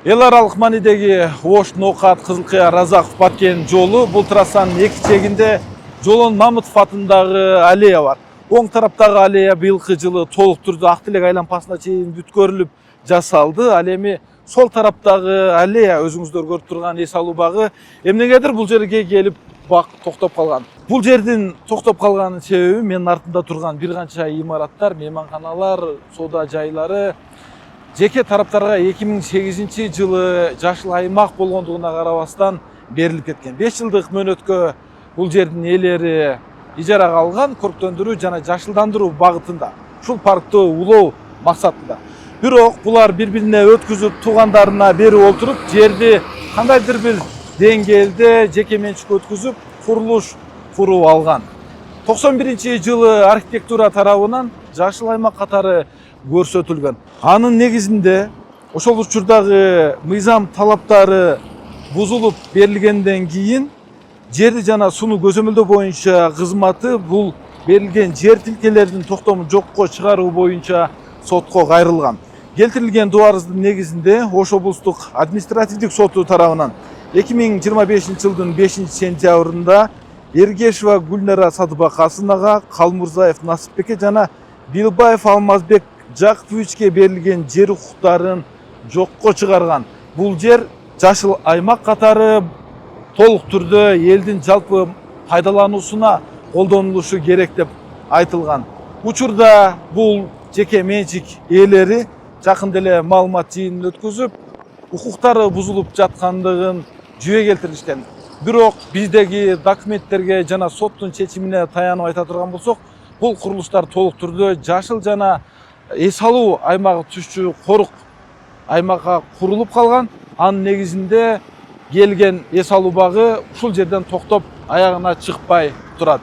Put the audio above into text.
Эл аралык маанидеги Ош, Ноокат, Кызылкыя, Разаков, Баткен жолу. Бул трассанын эки жээгинде Жолон Мамытов атындагы аллея бар. Оң тараптагы аллея быйылкы жылы толук түрдө Ак Тилек айлампасына чейин бүткөрүлүп жасалды. Ал эми сол тараптагы аллея өзүңүздөр көрүп турган эс алуу багы эмнегедир бул жерге келип бак токтоп калган. Бул жердин токтоп калганын себеби менин артымда турган бир канча имараттар, мейманканалар, соода жайлары жеке тараптарга 2008 жылы жашыл аймак болгондугуна карабастан берилип кеткен. 5 жылдык мөөнөткө бул жердин ээлери ижарага алган, көрктөндүрүү жана жашылдандыруу багытында, ушул паркты улоо максатында. Бирок булар бири-бирине өткүзүп, туугандарына берип олтуруп, жерди кандайдыр бир деңгээлде жеке менчикке өткүзүп, курулуш куруп алган. 91 жылы архитектура тарабынан жашыл аймак катары көрсөтүлгөн. Анын негизинде ошол учурдагы мыйзам талаптары бузулуп берилгенден кийин жерди жана сууну көзөмөлдөө боюнча кызматы бул берилген жер тилкелердин токтомун жокко чыгаруу боюнча сотко кайрылган. Келтирилген доо арыздын негизинде Ош облустук административдик соту тарабынан 2025 жылдын 5 сентябрында Эргешева Гүлнара Садыбакасынага, Калмурзаев Насипбекке жана Билбаев Алмазбек Жакыповичке берилген жер укуктарын жокко чыгарган. Бул жер жашыл аймак катары толук түрдө элдин жалпы пайдалануусуна колдонулушу керек деп айтылган. Учурда бул жеке менчик ээлери жакында эле маалымат жыйынын өткөзүп, укуктары бузулуп жаткандыгын жүйө келтиришкен. Бирок биздеги документтерге жана соттун чечимине таянып айта турган болсок, бул курулуштар толук түрдө жашыл жана эс алуу аймагы түшчү корук аймакка курулуп калган. Анын негизинде келген эс алуу багы ушул жерден токтоп аягына чыкпай турат.